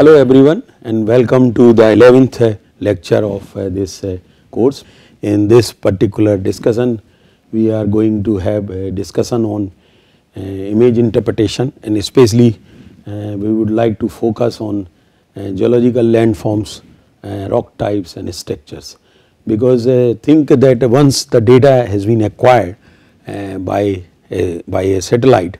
Hello everyone and welcome to the 11th lecture of this course. In this particular discussion we are going to have a discussion on image interpretation, and especially we would like to focus on geological landforms, rock types and structures, because think that once the data has been acquired by a satellite,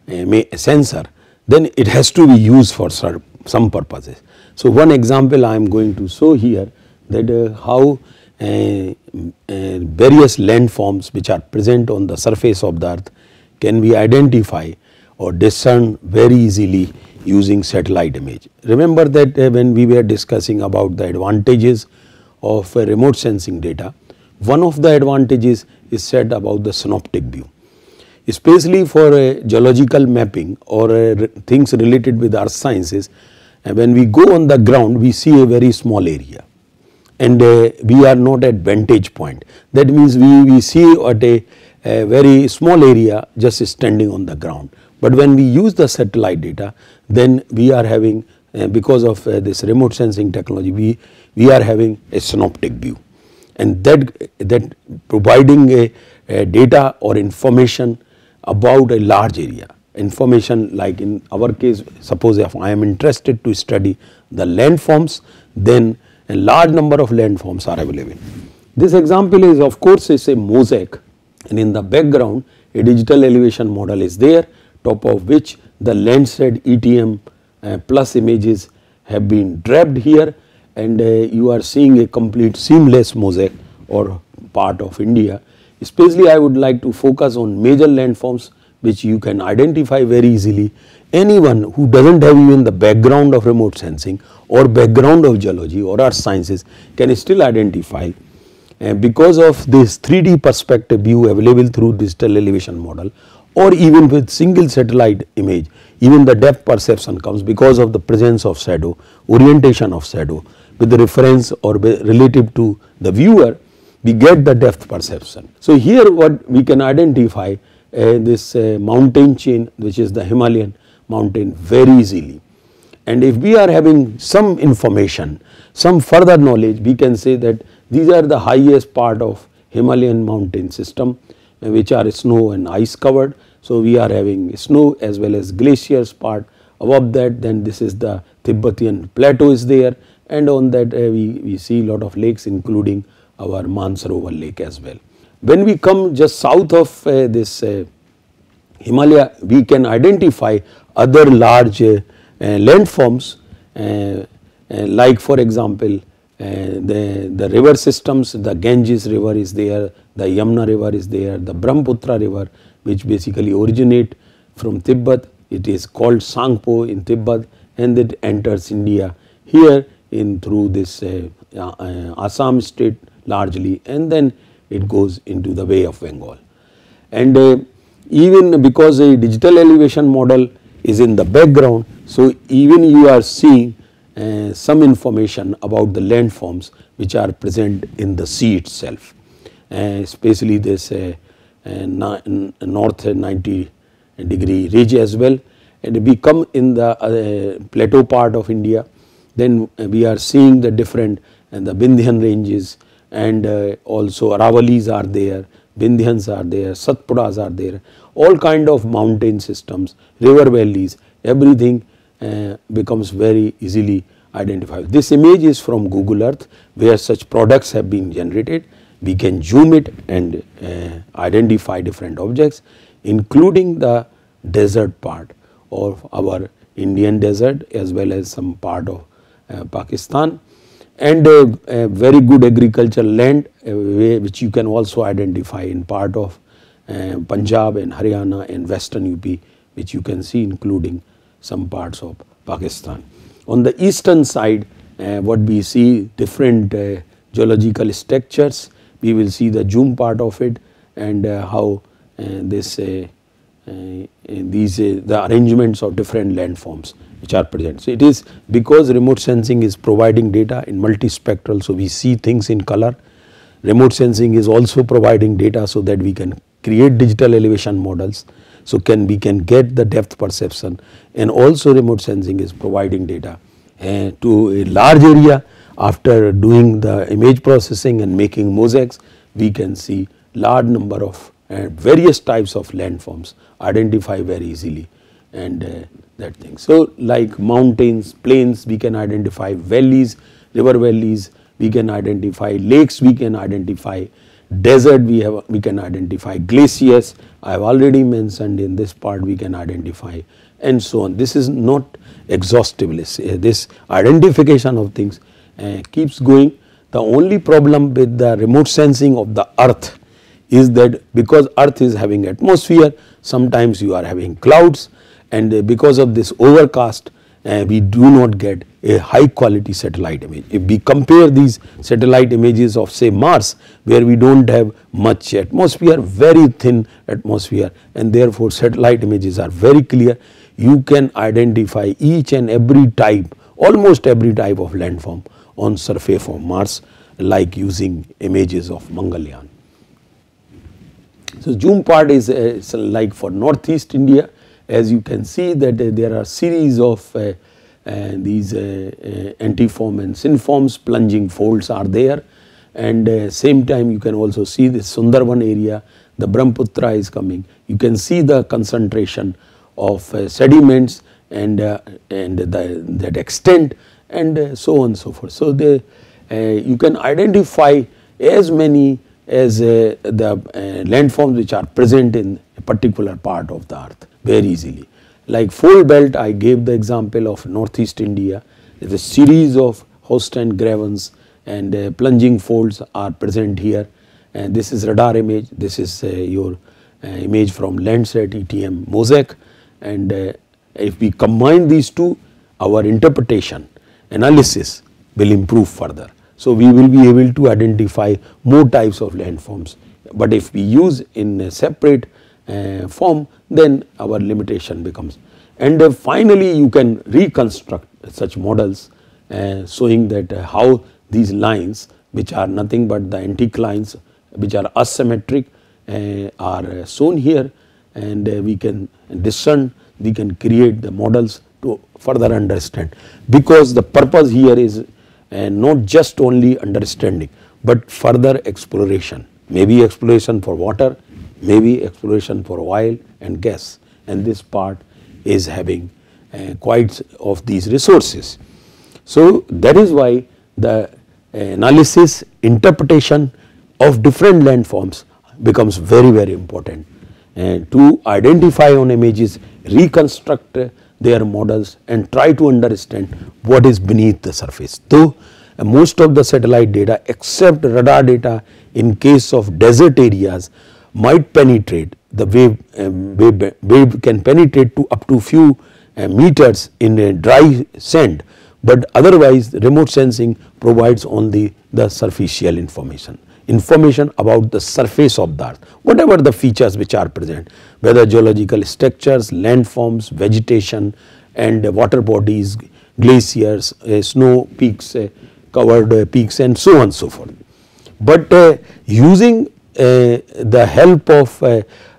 a sensor, then it has to be used for some purposes. So, one example I am going to show here that how various landforms which are present on the surface of the earth can be identified or discerned very easily using satellite image. Remember that when we were discussing about the advantages of remote sensing data, one of the advantages is said about the synoptic view, especially for geological mapping or things related with earth sciences. When we go on the ground, we see a very small area and we are not at vantage point. That means we see at a very small area just standing on the ground. But when we use the satellite data, then we are having because of this remote sensing technology, we are having a synoptic view, and that providing a data or information about a large area. Information like in our case, suppose if I am interested to study the landforms, then a large number of landforms are available. This example is of course is a mosaic, and in the background a digital elevation model is there, top of which the Landsat ETM plus images have been draped here, and you are seeing a complete seamless mosaic or part of India. Especially I would like to focus on major landforms which you can identify very easily. Anyone who does not have even the background of remote sensing or background of geology or earth sciences can still identify because of this 3D perspective view available through digital elevation model, or even with single satellite image. Even the depth perception comes because of the presence of shadow, orientation of shadow with the reference or relative to the viewer, we get the depth perception. So, here what we can identify this mountain chain, which is the Himalayan mountain, very easily. And if we are having some information, some further knowledge, we can say that these are the highest part of Himalayan mountain system which are snow and ice covered. So, we are having snow as well as glaciers part. Above that, then this is the Tibetan plateau is there, and on that we see lot of lakes, including our Mansarovar lake as well. When we come just south of this Himalaya, we can identify other large landforms like for example the river systems, the Ganges river is there, the Yamuna river is there, the Brahmaputra river, which basically originate from Tibet. It is called Sangpo in Tibet, and it enters India here in through this Assam state largely, and then it goes into the Bay of Bengal. And even because a digital elevation model is in the background, so even you are seeing some information about the landforms which are present in the sea itself, especially this north 90-degree ridge as well. And we come in the plateau part of India, then we are seeing the different and the Vindhyan ranges, and also Aravalis are there, Vindhyans are there, Satpuras are there, all kind of mountain systems, river valleys, everything becomes very easily identified. This image is from Google Earth, where such products have been generated. We can zoom it and identify different objects, including the desert part of our Indian desert as well as some part of Pakistan, and a very good agricultural land which you can also identify in part of Punjab and Haryana and western UP, which you can see including some parts of Pakistan. On the eastern side, what we see different geological structures, we will see the zoom part of it, and how this the arrangements of different landforms which are present. So, it is because remote sensing is providing data in multispectral, so we see things in color. Remote sensing is also providing data so that we can create digital elevation models. So, we can get the depth perception, and also remote sensing is providing data to a large area. After doing the image processing and making mosaics, we can see large number of various types of landforms identify very easily, and that thing. So, like mountains, plains, we can identify valleys, river valleys, we can identify lakes, we can identify desert, we can identify glaciers. I have already mentioned in this part we can identify, and so on. This is not exhaustive list. This identification of things keeps going. The only problem with the remote sensing of the earth is that because earth is having atmosphere, sometimes you are having clouds, and because of this overcast we do not get a high quality satellite image. If we compare these satellite images of say Mars, where we do not have much atmosphere, very thin atmosphere, and therefore satellite images are very clear, you can identify each and every type, almost every type of landform on surface of Mars, like using images of Mangalyaan. So, zoom part is like for northeast India, as you can see that there are series of these antiform and synforms, plunging folds are there, and same time you can also see the Sundarban area, the Brahmaputra is coming. You can see the concentration of sediments and that extent, and so on and so forth. So, you can identify as many as the landforms which are present in a particular part of the earth very easily. Like fold belt, I gave the example of northeast India. There is a series of host and gravens and plunging folds are present here, and this is radar image, this is your image from Landsat ETM mosaic, and if we combine these two, our interpretation analysis will improve further. So, we will be able to identify more types of landforms, but if we use in a separate form, then our limitation becomes. And finally, you can reconstruct such models showing that how these lines, which are nothing but the anticlines which are asymmetric, are shown here, and we can discern, we can create the models to further understand, because the purpose here is not just only understanding, but further exploration, maybe exploration for water, maybe exploration for oil and gas, and this part is having quite of these resources. So, that is why the analysis, interpretation of different landforms becomes very, very important, and to identify on images, reconstruct their models and try to understand what is beneath the surface. Though most of the satellite data except radar data in case of desert areas might penetrate, the wave can penetrate to up to few meters in a dry sand, but otherwise remote sensing provides only the superficial information about the surface of the earth, whatever the features which are present, whether geological structures, landforms, vegetation and water bodies, glaciers, snow peaks, covered peaks and so on and so forth. But using the help of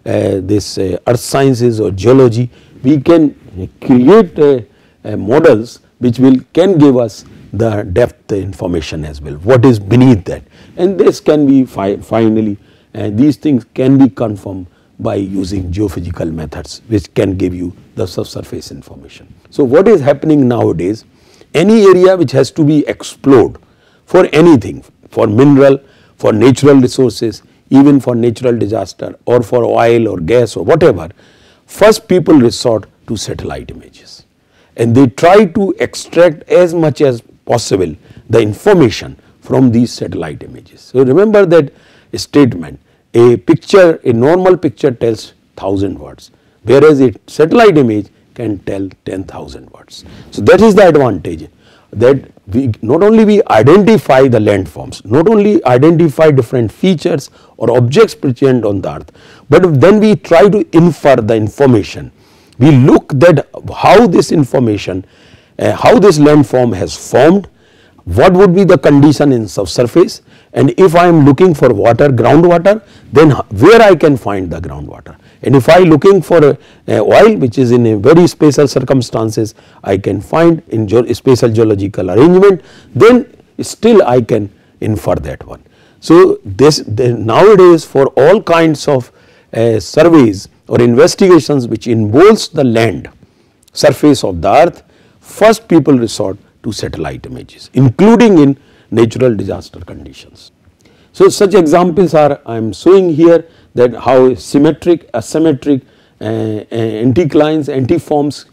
this earth sciences or geology, we can create models which can give us the depth information as well, what is beneath that, and this can be finally these things can be confirmed by using geophysical methods which can give you the subsurface information. So, what is happening nowadays, any area which has to be explored for anything, for mineral, for natural resources, even for natural disaster or for oil or gas or whatever, first people resort to satellite images and they try to extract as much as possible the information from these satellite images. So, remember that statement, a picture, a normal picture tells 1000 words, whereas a satellite image can tell 10,000 words. So, that is the advantage, that we not only we identify the landforms, not only identify different features or objects present on the earth, but then we try to infer the information. We look that how this information, how this landform has formed, what would be the condition in subsurface, and if I am looking for water, groundwater, then where I can find the groundwater. And if I looking for a oil which is in a very special circumstances, I can find in spatial geological arrangement, then still I can infer that one. So nowadays for all kinds of surveys or investigations which involves the land surface of the earth, first people resort to satellite images, including in natural disaster conditions. So such examples are, I am showing here, that how symmetric, asymmetric, anticlines, antiforms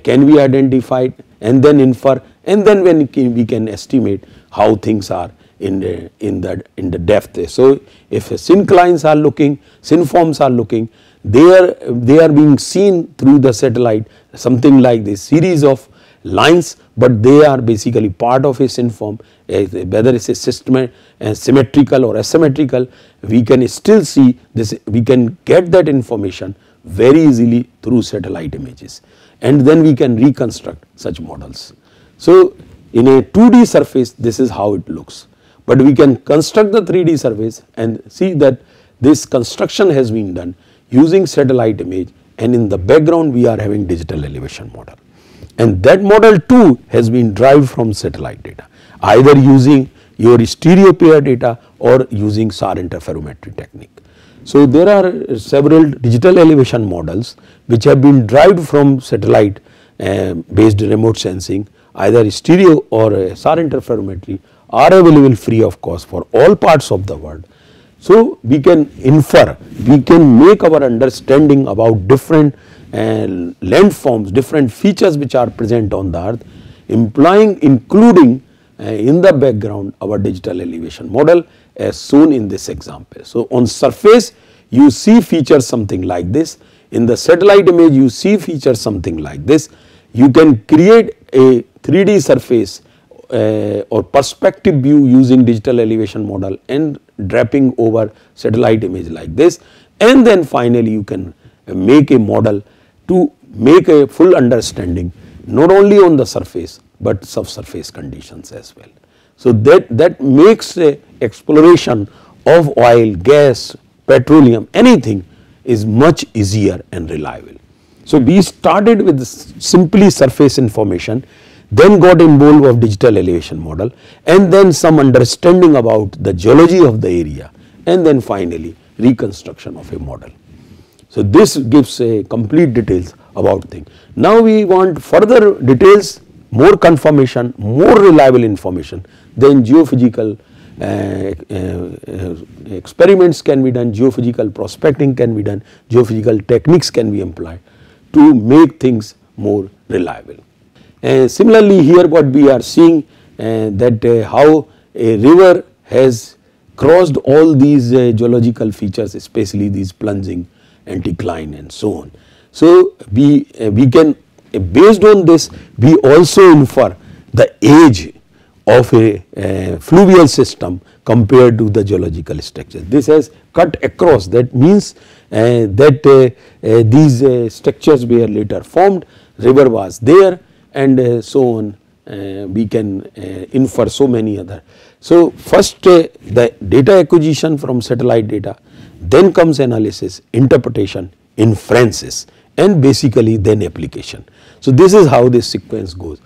can be identified and then infer, and then when we can estimate how things are in the depth. So if synclines are looking, synforms are looking, they are being seen through the satellite, something like this series of lines, but they are basically part of a synform. Whether it is symmetrical or asymmetrical, we can still see this, we can get that information very easily through satellite images, and then we can reconstruct such models. So in a 2D surface this is how it looks, but we can construct the 3D surface and see that this construction has been done using satellite image, and in the background we are having digital elevation model, and that model too has been derived from satellite data, either using your stereo pair data or using SAR interferometry technique. So there are several digital elevation models which have been derived from satellite based remote sensing, either stereo or SAR interferometry, are available free of cost for all parts of the world. So we can infer, we can make our understanding about different landforms, different features which are present on the earth, including in the background our digital elevation model as shown in this example. So on surface you see features something like this, in the satellite image you see features something like this. You can create a 3D surface or perspective view using digital elevation model and draping over satellite image like this, and then finally you can make a model to make a full understanding not only on the surface but subsurface conditions as well. So that makes a exploration of oil, gas, petroleum, anything is much easier and reliable. So we started with simply surface information, then got involved with digital elevation model, and then some understanding about the geology of the area, and then finally reconstruction of a model. So this gives a complete details about thing. Now we want further details, more confirmation, more reliable information. Then geophysical experiments can be done, geophysical prospecting can be done, geophysical techniques can be employed to make things more reliable. Similarly here what we are seeing that how a river has crossed all these geological features, especially these plunging, anticline and so on. So we can, based on this, we also infer the age of a fluvial system compared to the geological structure. This has cut across, that means that these structures were later formed, river was there, and so on. We can infer so many other. So first the data acquisition from satellite data, then comes analysis, interpretation, inferences, and basically then application. So this is how this sequence goes.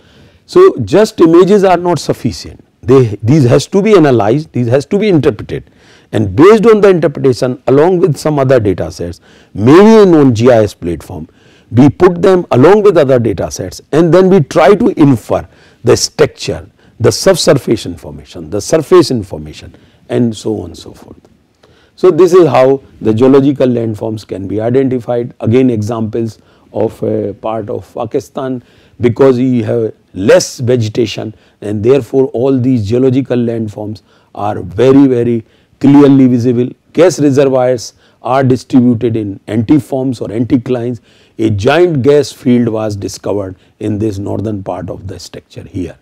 So just images are not sufficient, these has to be analyzed, these has to be interpreted, and based on the interpretation along with some other data sets, maybe on GIS platform, we put them along with other data sets, and then we try to infer the structure, the subsurface information, the surface information, and so on and so forth. So this is how the geological landforms can be identified. Again examples of a part of Pakistan, because we have less vegetation and therefore all these geological landforms are very clearly visible. Gas reservoirs are distributed in antiforms or anticlines. A giant gas field was discovered in this northern part of the structure here,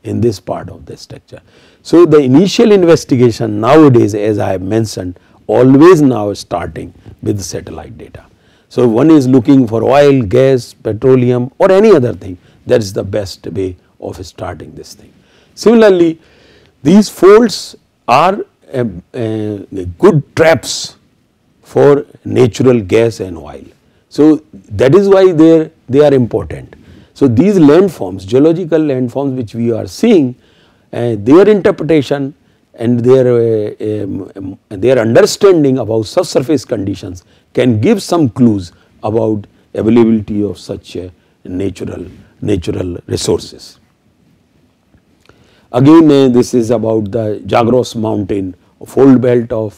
in this part of the structure. So the initial investigation nowadays, as I have mentioned, always now starting with satellite data. So one is looking for oil, gas, petroleum or any other thing, that is the best way of starting this thing. Similarly, these folds are good traps for natural gas and oil. So that is why they are important. So these landforms, geological landforms which we are seeing, their interpretation and their understanding about subsurface conditions can give some clues about availability of such natural resources. Again, this is about the Zagros mountain fold belt of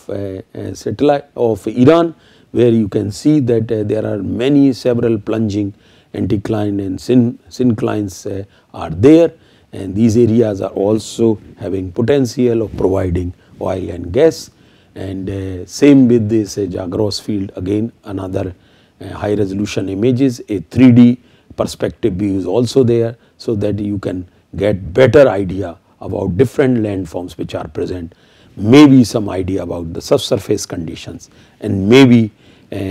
satellite of Iran, where you can see that there are several plunging anticline and synclines are there, and these areas are also having potential of providing oil and gas. And same with this Zagros field, again another high resolution images, a 3D perspective view is also there, so that you can get better idea about different landforms which are present, maybe some idea about the subsurface conditions, and maybe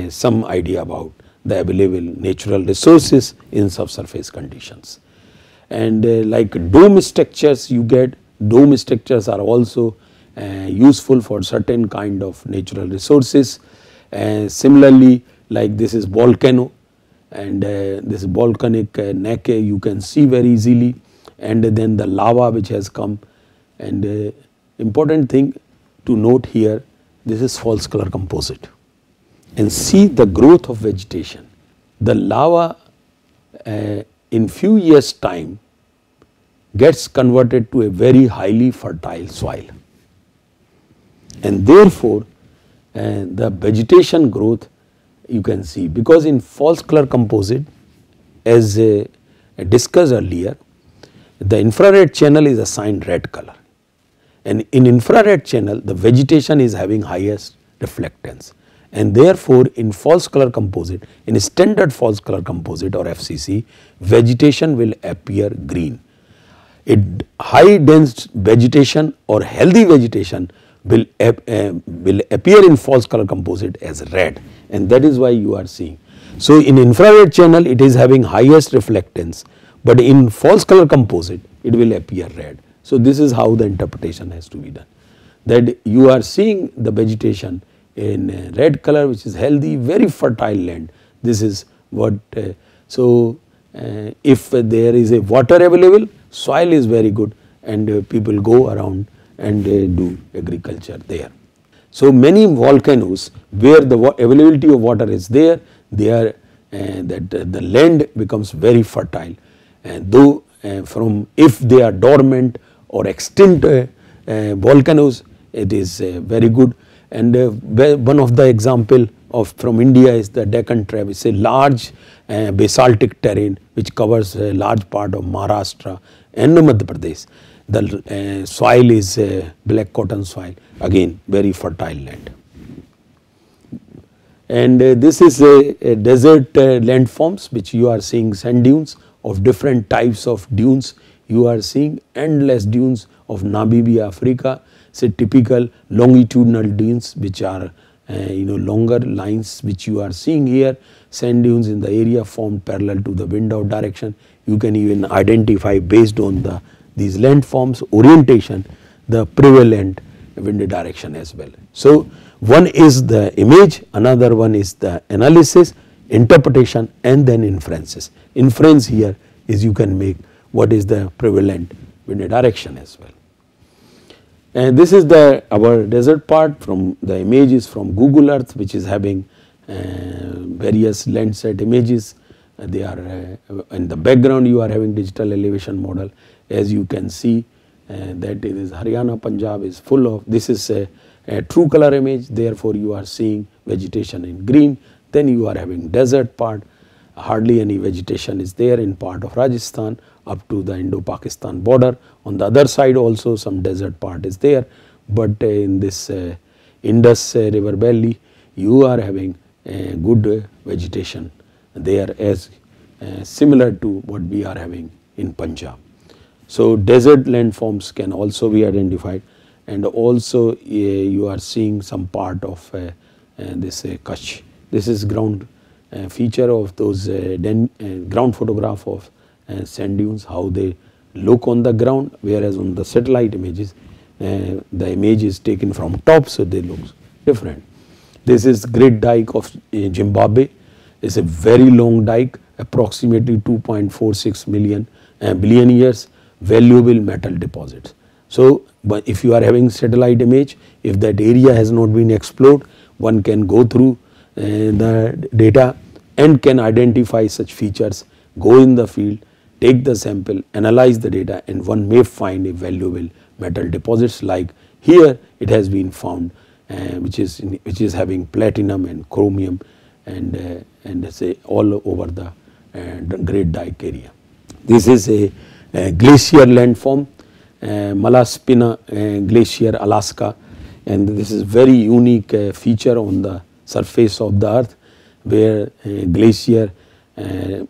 some idea about the available natural resources in subsurface conditions. And like dome structures, you get dome structures are also useful for certain kind of natural resources. Similarly, like this is volcano, and this volcanic neck you can see very easily, and then the lava which has come. And important thing to note here, this is false color composite, and see the growth of vegetation. The lava in few years time gets converted to a very highly fertile soil, and therefore the vegetation growth you can see, because in false color composite, as discussed earlier, the infrared channel is assigned red color, and in infrared channel the vegetation is having highest reflectance, and therefore in false color composite, in standard false color composite or FCC, vegetation will appear green. A high dense vegetation or healthy vegetation will appear in false color composite as red, and that is why you are seeing. So in infrared channel it is having highest reflectance, but in false color composite it will appear red. So this is how the interpretation has to be done, that you are seeing the vegetation in red color, which is healthy, very fertile land. This is what if there is a water available, soil is very good, and people go around and do agriculture there. So many volcanoes where the availability of water is there, they are the land becomes very fertile, and though from if they are dormant or extinct volcanoes, it is very good. And one of the example of from India is the Deccan Trap. It's a large basaltic terrain which covers a large part of Maharashtra and Madhya Pradesh. The soil is black cotton soil, again very fertile land. And this is a desert landforms which you are seeing sand dunes of different types of dunes. You are seeing endless dunes of Namibia, Africa, say typical longitudinal dunes which are longer lines which you are seeing here, sand dunes in the area formed parallel to the wind out direction. You can even identify based on these landforms orientation the prevalent wind direction as well. So one is the image, another one is the analysis, interpretation, and then inferences. Inference here is you can make what is the prevalent wind direction as well. And this is our desert part. From the image is from Google Earth, which is having various Landsat images. They are in the background you are having digital elevation model. As you can see that it is Haryana, Punjab is full of, this is a true color image, therefore you are seeing vegetation in green. Then you are having desert part, hardly any vegetation is there in part of Rajasthan up to the Indo-Pakistan border. On the other side also some desert part is there, but in this Indus river valley you are having good vegetation there, as similar to what we are having in Punjab. So desert landforms can also be identified, and also you are seeing some part of this Kutch. This is ground feature of those ground photograph of sand dunes, how they look on the ground, whereas on the satellite images the image is taken from top, so they look different. This is Great Dike of Zimbabwe. It's a very long dike, approximately 2.46 billion years, valuable metal deposits. So, but if you are having satellite image, if that area has not been explored, one can go through the data and can identify such features, go in the field, take the sample, analyze the data, and one may find a valuable metal deposits. Like here it has been found which is having platinum and chromium and say all over the Great Dike area. This is a glacier landform, Malaspina Glacier, Alaska, and this is very unique feature on the surface of the earth, where glacier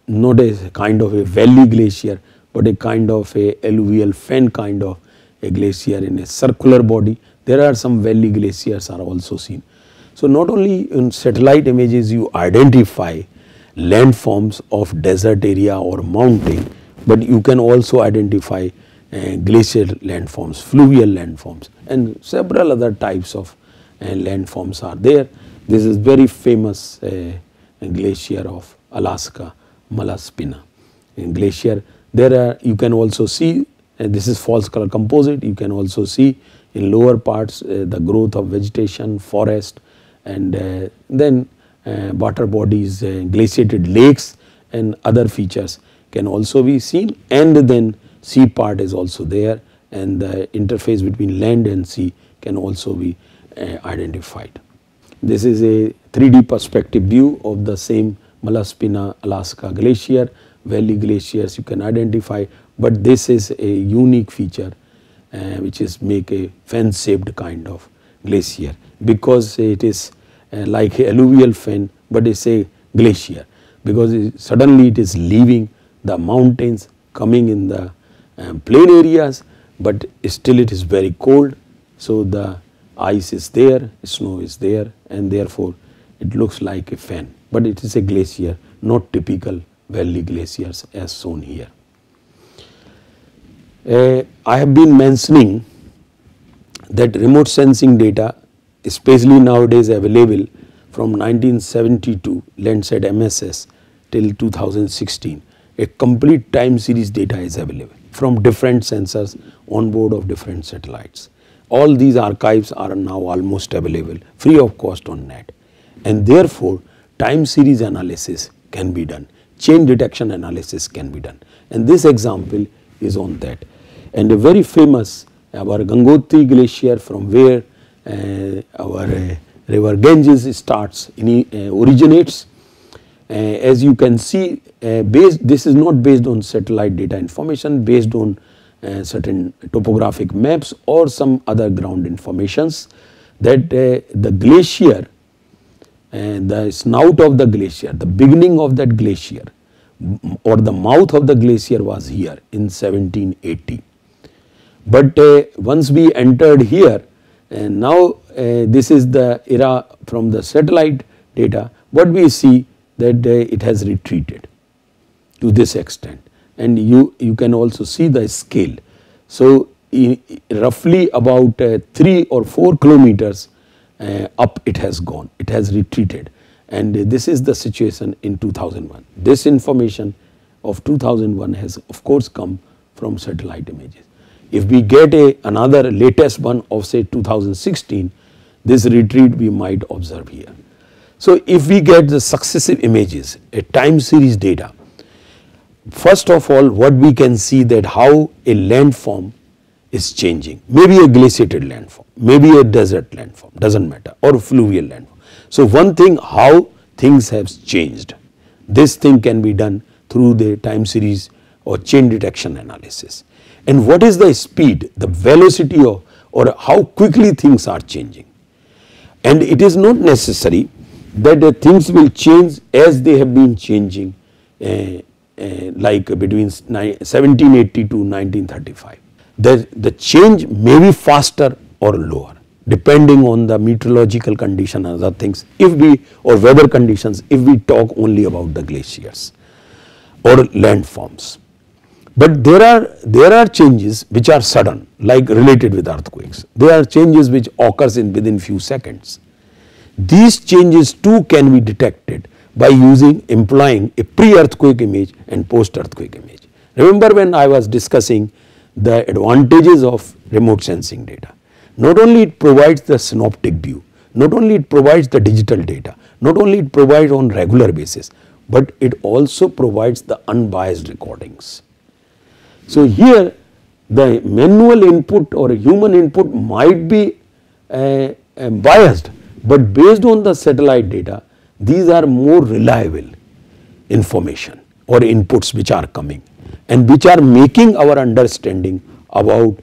not a kind of a valley glacier, but a kind of a alluvial fan kind of a glacier in a circular body. There are some valley glaciers are also seen. So, not only in satellite images you identify landforms of desert area or mountain, but you can also identify glacial landforms, fluvial landforms, and several other types of landforms are there. This is very famous glacier of Alaska, Malaspina glacier. There are, you can also see this is false color composite. You can also see in lower parts the growth of vegetation, forest, and then water bodies, glaciated lakes and other features can also be seen, and then sea part is also there, and the interface between land and sea can also be identified. This is a 3D perspective view of the same Malaspina Alaska glacier. Valley glaciers you can identify, but this is a unique feature which is make a fan shaped kind of glacier, because it is like a alluvial fan, but it is a glacier, because suddenly it is leaving the mountains, coming in the plain areas, but still it is very cold. So, the ice is there, snow is there, and therefore it looks like a fan, but it is a glacier, not typical valley glaciers as shown here. I have been mentioning that remote sensing data, especially nowadays available from 1972 Landsat MSS till 2016, a complete time series data is available from different sensors on board of different satellites. All these archives are now almost available free of cost on net, and therefore time series analysis can be done, chain detection analysis can be done, and this example is on that. And a very famous our Gangotri glacier, from where our river Ganges starts originates. As you can see, this is not based on satellite data information, based on certain topographic maps or some other ground informations, that the glacier, the snout of the glacier, the beginning of that glacier or the mouth of the glacier was here in 1780. But once we entered here, and now this is the era from the satellite data, what we see that it has retreated to this extent, and you can also see the scale. So, roughly about 3 or 4 kilometers up it has gone, it has retreated, and this is the situation in 2001. This information of 2001 has of course come from satellite images. If we get another latest one of say 2016, this retreat we might observe here. So, if we get the successive images, a time series data, first of all what we can see that how a landform is changing, maybe a glaciated landform, maybe a desert landform, does not matter, or fluvial landform. So, one thing, how things have changed, this thing can be done through the time series or chain detection analysis. And what is the speed, the velocity of, or how quickly things are changing. And it is not necessary that the things will change as they have been changing like between 1780 to 1935. The change may be faster or lower depending on the meteorological condition and other things, if we, or weather conditions, if we talk only about the glaciers or landforms. But there are changes which are sudden, like related with earthquakes. There are changes which occurs in within few seconds. these changes too can be detected by employing a pre-earthquake image and post-earthquake image. Remember when I was discussing the advantages of remote sensing data. Not only it provides the synoptic view, not only it provides the digital data, not only it provides on regular basis, but it also provides the unbiased recordings. So here the manual input or human input might be biased, but based on the satellite data, these are more reliable information or inputs which are coming and which are making our understanding about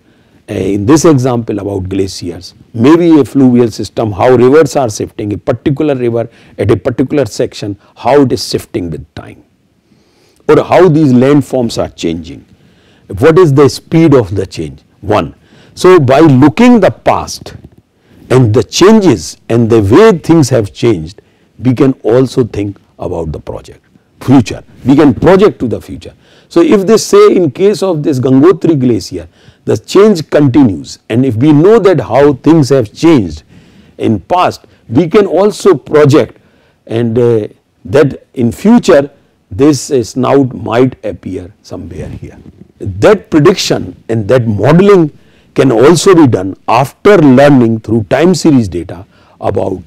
in this example about glaciers, maybe a fluvial system, how rivers are shifting, a particular river at a particular section, how it is shifting with time, or how these landforms are changing, what is the speed of the change, one. So by looking the past and the changes and the way things have changed, we can also think about the future, we can project to the future. So if they say in case of this Gangotri glacier, the change continues, and if we know that how things have changed in past, we can also project and that in future this snout might appear somewhere here. That prediction and that modeling can also be done after learning through time series data about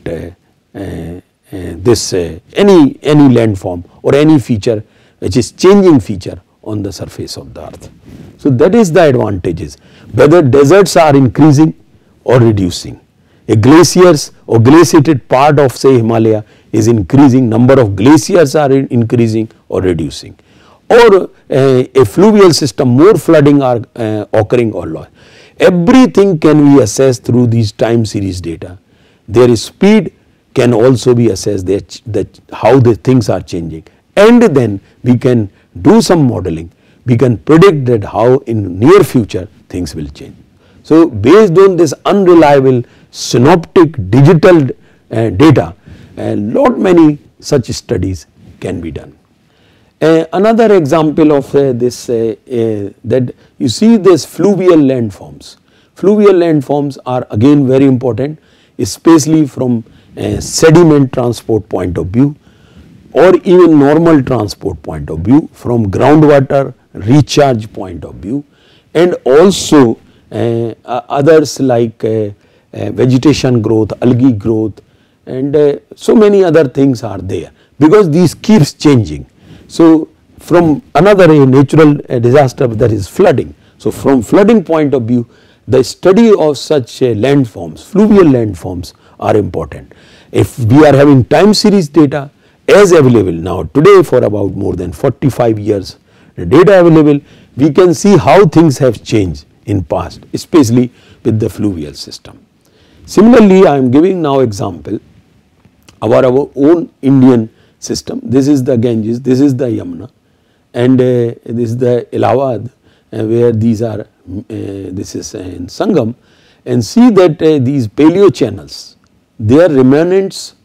any landform or any feature which is changing feature on the surface of the earth. So that is the advantages, whether deserts are increasing or reducing, a glaciers or glaciated part of say Himalaya is increasing, number of glaciers are increasing or reducing, or a fluvial system, more flooding are occurring or not. Everything can be assessed through these time series data. Their speed can also be assessed, that how the things are changing, and then we can do some modeling, we can predict that how in near future things will change. So based on this unreliable synoptic digital data, lot many such studies can be done. Another example of this that you see this fluvial landforms. Fluvial landforms are again very important, especially from sediment transport point of view, or even normal transport point of view, from groundwater recharge point of view, and also others like vegetation growth, algae growth, and so many other things are there, because these keeps changing. So from another natural disaster, that is flooding. So from flooding point of view, the study of such landforms, fluvial landforms are important. If we are having time series data as available now today for about more than 45 years, the data available, we can see how things have changed in past, especially with the fluvial system. Similarly, I am giving now example about our own Indian system. This is the Ganges, this is the Yamuna, and this is the Allahabad, where these are, this is in Sangam, and see that these paleo channels, they are remnants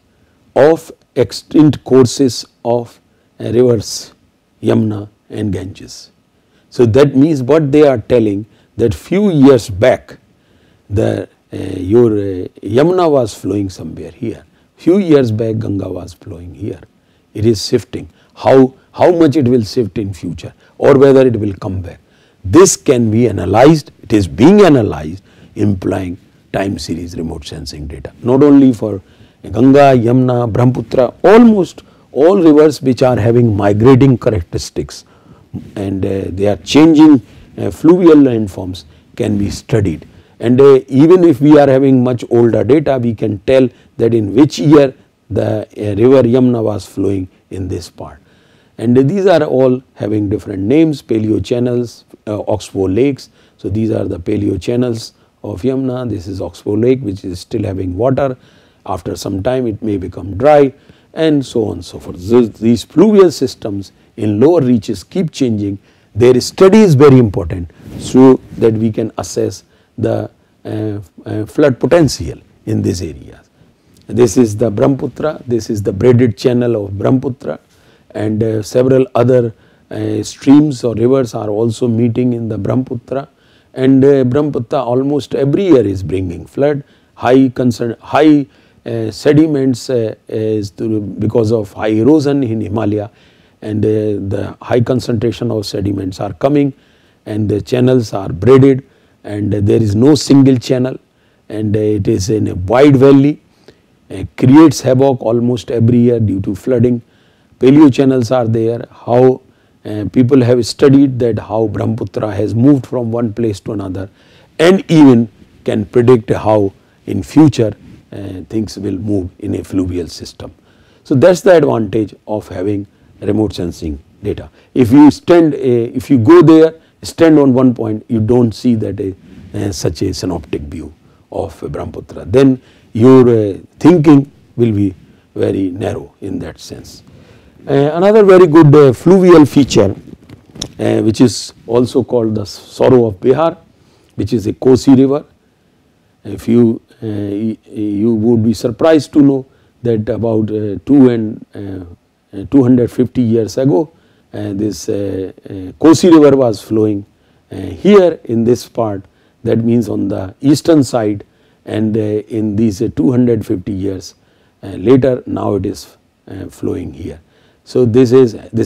of extinct courses of rivers Yamuna and Ganges. So that means what they are telling, that few years back the your Yamuna was flowing somewhere here, few years back Ganga was flowing here. It is shifting, how much it will shift in future, or whether it will come back. This can be analyzed, it is being analyzed, implying time series remote sensing data, not only for Ganga, Yamuna, Brahmaputra, almost all rivers which are having migrating characteristics and they are changing fluvial landforms can be studied. And even if we are having much older data, we can tell that in which year the river Yamuna was flowing in this part. And these are all having different names, paleo channels, oxbow lakes. So these are the paleo channels of Yamuna. This is oxbow lake, which is still having water. After some time it may become dry, and so on and so forth. So these fluvial systems in lower reaches keep changing. Their study is very important, so that we can assess the flood potential in these areas. This is the Brahmaputra, this is the braided channel of Brahmaputra, and several other streams or rivers are also meeting in the Brahmaputra, and Brahmaputra almost every year is bringing flood, high sediments is because of high erosion in Himalaya, and the high concentration of sediments are coming, and the channels are braided, and there is no single channel, and it is in a wide valley, creates havoc almost every year due to flooding. Paleo channels are there. How people have studied that how Brahmaputra has moved from one place to another, and even can predict how in future things will move in a fluvial system. So that is the advantage of having remote sensing data. If you go there, stand on one point, you do not see that such a synoptic view of Brahmaputra, then your thinking will be very narrow in that sense. Another very good fluvial feature which is also called the sorrow of Bihar, which is a Kosi river. If you would be surprised to know that about 250 years ago this Kosi river was flowing here in this part, that means on the eastern side, and in these 250 years later now it is flowing here. So this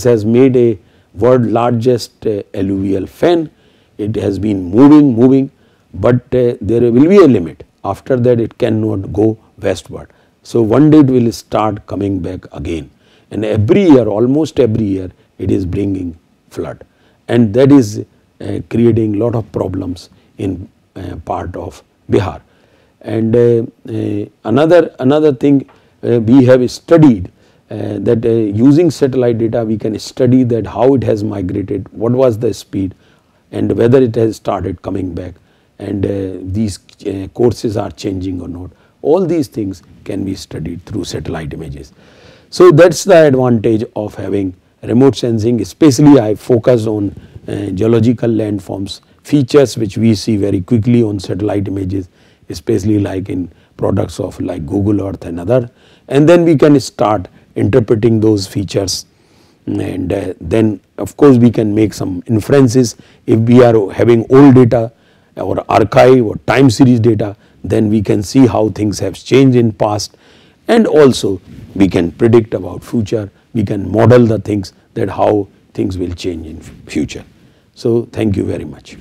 has made a world largest alluvial fan. It has been moving, but there will be a limit. After that it cannot go westward. So one day it will start coming back again, and every year, almost every year, it is bringing flood, and that is creating lot of problems in part of Bihar. And another thing we have studied that using satellite data we can study that how it has migrated, what was the speed, and whether it has started coming back, and these courses are changing or not. All these things can be studied through satellite images. So that is the advantage of having remote sensing. Especially I focused on geological landforms features which we see very quickly on satellite images, especially like in products of like Google Earth and other, and then we can start interpreting those features, and then of course we can make some inferences. If we are having old data or archive or time series data, then we can see how things have changed in past, and also we can predict about future. We can model the things that how things will change in future. So thank you very much.